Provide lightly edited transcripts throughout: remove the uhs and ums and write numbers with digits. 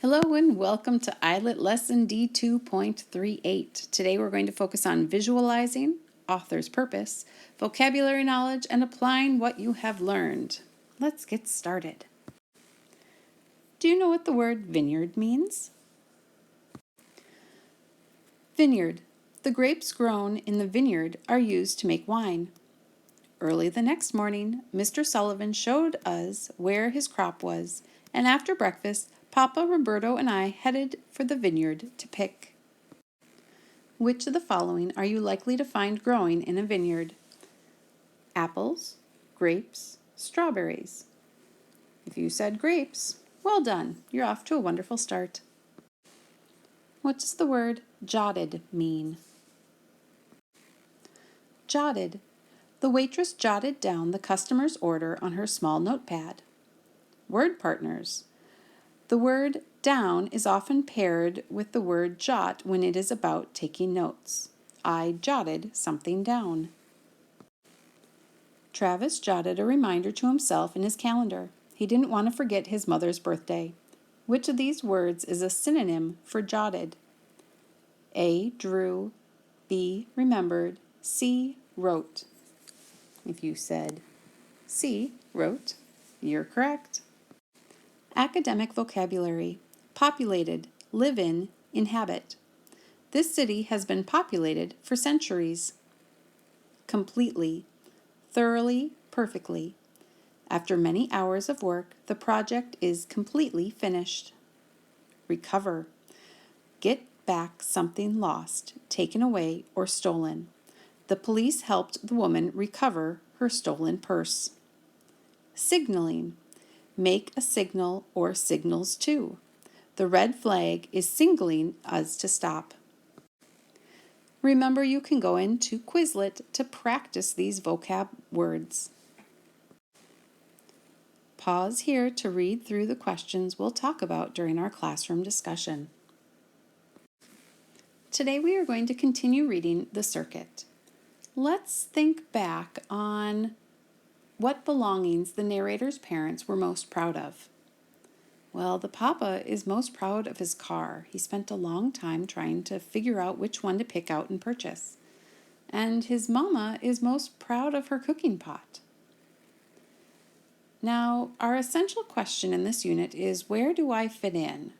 Hello and welcome to iLit Lesson D2.38. Today we're going to focus on visualizing, author's purpose, vocabulary knowledge, and applying what you have learned. Let's get started. Do you know what the word vineyard means? Vineyard. The grapes grown in the vineyard are used to make wine. Early the next morning, Mr. Sullivan showed us where his crop was, and after breakfast, Papa, Roberto, and I headed for the vineyard to pick. Which of the following are you likely to find growing in a vineyard? Apples, grapes, strawberries. If you said grapes, well done. You're off to a wonderful start. What does the word jotted mean? Jotted. The waitress jotted down the customer's order on her small notepad. Word partners. The word down is often paired with the word jot when it is about taking notes. I jotted something down. Travis jotted a reminder to himself in his calendar. He didn't want to forget his mother's birthday. Which of these words is a synonym for jotted? A, drew, B, remembered, C, wrote. If you said C, wrote, you're correct. Academic vocabulary. Populated, live in, inhabit. This city has been populated for centuries. Completely, thoroughly, perfectly. After many hours of work, the project is completely finished. Recover. Get back something lost, taken away, or stolen. The police helped the woman recover her stolen purse. Signaling. Make a signal or signals to. The red flag is signaling us to stop. Remember, you can go into Quizlet to practice these vocab words. Pause here to read through the questions we'll talk about during our classroom discussion. Today we are going to continue reading The Circuit. Let's think back on what belongings the narrator's parents were most proud of. Well, the papa is most proud of his car. He spent a long time trying to figure out which one to pick out and purchase. And his mama is most proud of her cooking pot. Now, our essential question in this unit is, where do I fit in?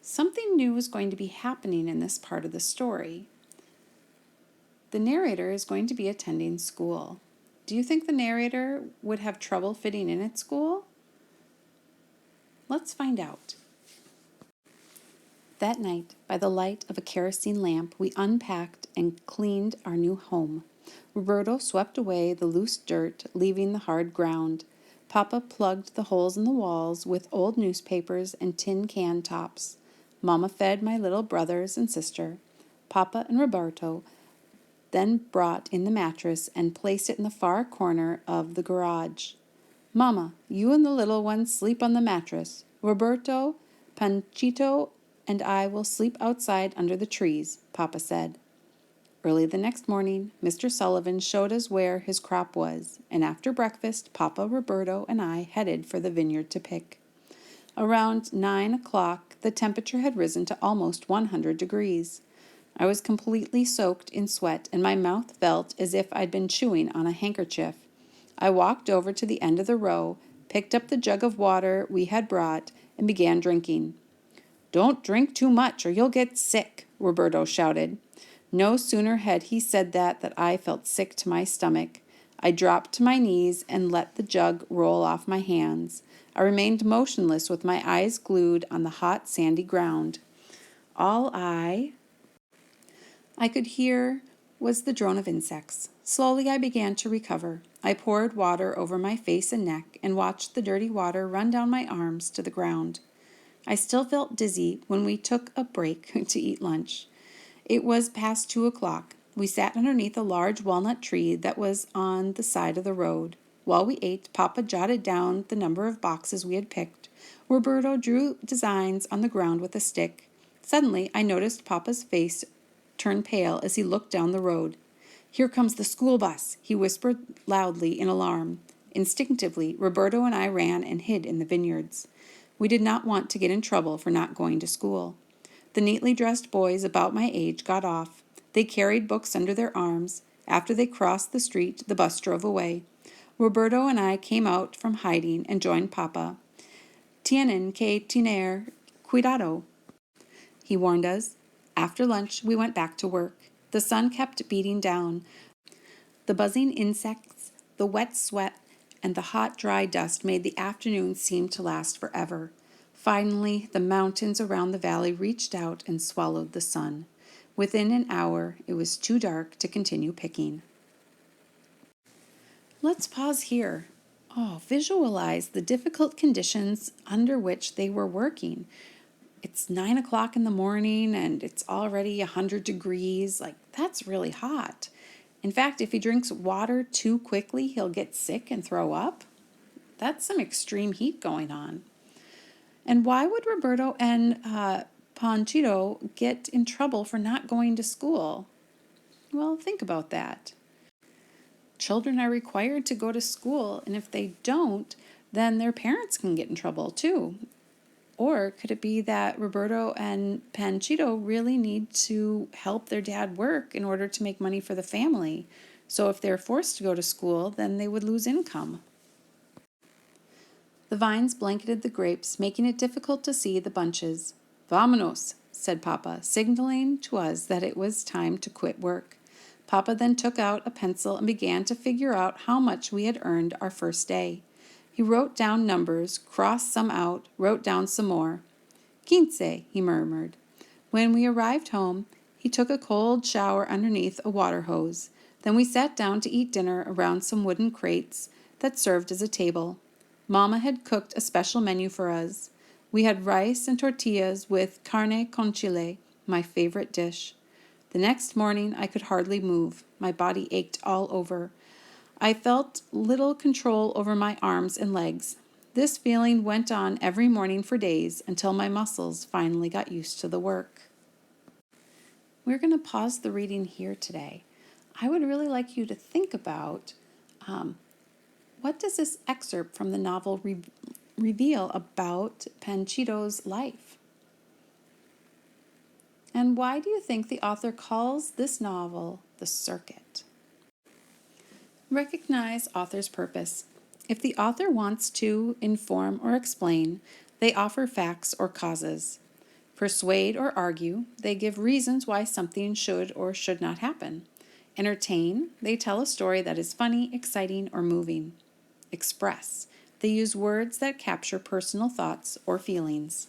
Something new is going to be happening in this part of the story. The narrator is going to be attending school. Do you think the narrator would have trouble fitting in at school? Let's find out. That night, by the light of a kerosene lamp, we unpacked and cleaned our new home. Roberto swept away the loose dirt, leaving the hard ground. Papa plugged the holes in the walls with old newspapers and tin can tops. Mama fed my little brothers and sister. Papa and Roberto then brought in the mattress and placed it in the far corner of the garage. Mama, you and the little ones sleep on the mattress. Roberto, Panchito, and I will sleep outside under the trees, Papa said. Early the next morning, Mr. Sullivan showed us where his crop was, and after breakfast, Papa, Roberto, and I headed for the vineyard to pick. Around 9 o'clock, the temperature had risen to almost 100 degrees. I was completely soaked in sweat, and my mouth felt as if I'd been chewing on a handkerchief. I walked over to the end of the row, picked up the jug of water we had brought, and began drinking. Don't drink too much or you'll get sick, Roberto shouted. No sooner had he said that I felt sick to my stomach. I dropped to my knees and let the jug roll off my hands. I remained motionless with my eyes glued on the hot, sandy ground. All I could hear was the drone of insects. Slowly I began to recover. I poured water over my face and neck and watched the dirty water run down my arms to the ground. I still felt dizzy when we took a break to eat lunch. It was past 2 o'clock. We sat underneath a large walnut tree that was on the side of the road. While we ate, Papa jotted down the number of boxes we had picked. Roberto drew designs on the ground with a stick. Suddenly, I noticed Papa's face turn pale as he looked down the road. Here comes the school bus, he whispered loudly in alarm. Instinctively, Roberto and I ran and hid in the vineyards. We did not want to get in trouble for not going to school. The neatly dressed boys about my age got off. They carried books under their arms. After they crossed the street, the bus drove away. Roberto and I came out from hiding and joined Papa. Tienen que tener cuidado, he warned us. After lunch, we went back to work. The sun kept beating down. The buzzing insects, the wet sweat, and the hot, dry dust made the afternoon seem to last forever. Finally, the mountains around the valley reached out and swallowed the sun. Within an hour, it was too dark to continue picking. Let's pause here. Oh, visualize the difficult conditions under which they were working. It's 9 o'clock in the morning and it's already 100 degrees. That's really hot. In fact, if he drinks water too quickly, he'll get sick and throw up. That's some extreme heat going on. And why would Roberto and Panchito get in trouble for not going to school? Well, think about that. Children are required to go to school, and if they don't, then their parents can get in trouble too. Or could it be that Roberto and Panchito really need to help their dad work in order to make money for the family? So if they're forced to go to school, then they would lose income. The vines blanketed the grapes, making it difficult to see the bunches. Vámonos, said Papa, signaling to us that it was time to quit work. Papa then took out a pencil and began to figure out how much we had earned our first day. He wrote down numbers, crossed some out, wrote down some more. 15, he murmured. When we arrived home, he took a cold shower underneath a water hose. Then we sat down to eat dinner around some wooden crates that served as a table. Mama had cooked a special menu for us. We had rice and tortillas with carne con chile, my favorite dish. The next morning I could hardly move. My body ached all over. I felt little control over my arms and legs. This feeling went on every morning for days until my muscles finally got used to the work. We're going to pause the reading here today. I would really like you to think about what does this excerpt from the novel reveal about Panchito's life? And why do you think the author calls this novel The Circuit? Recognize author's purpose. If the author wants to inform or explain, they offer facts or causes. Persuade or argue, they give reasons why something should or should not happen. Entertain, they tell a story that is funny, exciting, or moving. Express, they use words that capture personal thoughts or feelings.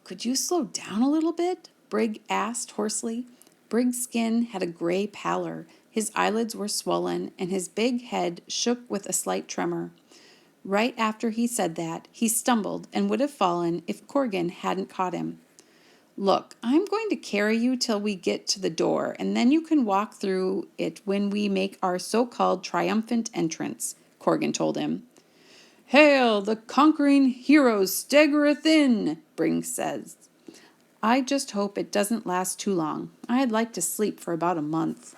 Could you slow down a little bit? Brigg asked hoarsely. Brigg's skin had a gray pallor. His eyelids were swollen, and his big head shook with a slight tremor. Right after he said that, he stumbled and would have fallen if Corgan hadn't caught him. Look, I'm going to carry you till we get to the door, and then you can walk through it when we make our so-called triumphant entrance, Corgan told him. Hail, the conquering hero staggereth in, Briggs says. I just hope it doesn't last too long. I'd like to sleep for about a month.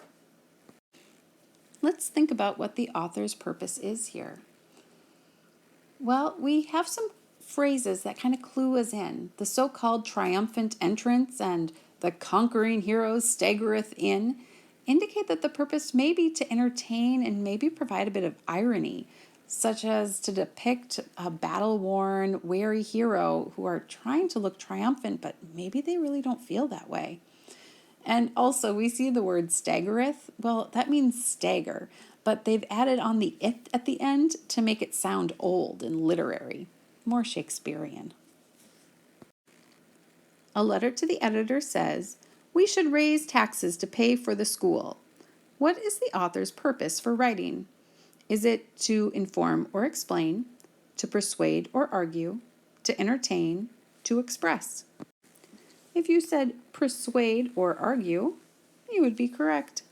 Let's think about what the author's purpose is here. Well, we have some phrases that kind of clue us in. The so-called triumphant entrance and the conquering hero staggereth in indicate that the purpose may be to entertain and maybe provide a bit of irony, such as to depict a battle-worn, weary hero who are trying to look triumphant, but maybe they really don't feel that way. And also, we see the word staggereth. Well, that means stagger, but they've added on the "ith" at the end to make it sound old and literary, more Shakespearean. A letter to the editor says, we should raise taxes to pay for the school. What is the author's purpose for writing? Is it to inform or explain, to persuade or argue, to entertain, to express? If you said persuade or argue, you would be correct.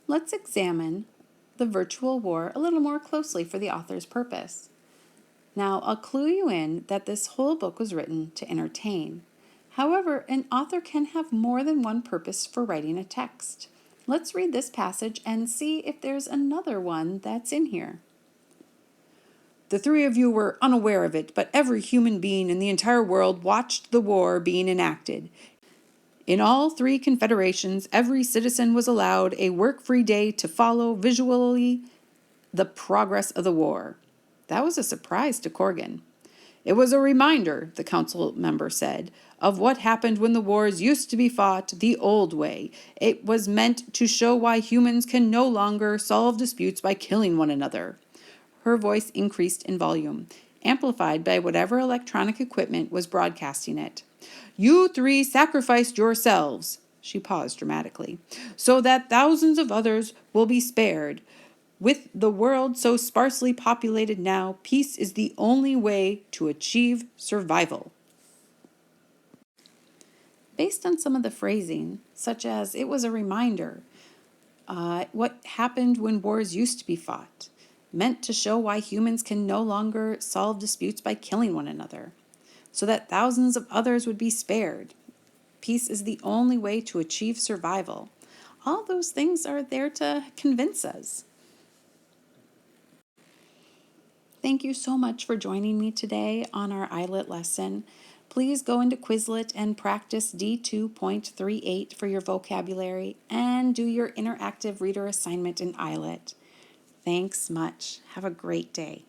Let's examine the virtual war a little more closely for the author's purpose. Now, I'll clue you in that this whole book was written to entertain. However, an author can have more than one purpose for writing a text. Let's read this passage and see if there's another one that's in here. The three of you were unaware of it, but every human being in the entire world watched the war being enacted. In all three confederations, every citizen was allowed a work-free day to follow visually the progress of the war. That was a surprise to Corgan. It was a reminder, the council member said, of what happened when the wars used to be fought the old way. It was meant to show why humans can no longer solve disputes by killing one another. Her voice increased in volume, amplified by whatever electronic equipment was broadcasting it. You three sacrificed yourselves, she paused dramatically, so that thousands of others will be spared. With the world so sparsely populated now, peace is the only way to achieve survival. Based on some of the phrasing, such as it was a reminder, what happened when wars used to be fought, meant to show why humans can no longer solve disputes by killing one another, so that thousands of others would be spared. Peace is the only way to achieve survival. All those things are there to convince us. Thank you so much for joining me today on our iLit lesson. Please go into Quizlet and practice D2.38 for your vocabulary and do your interactive reader assignment in iLit. Thanks much. Have a great day.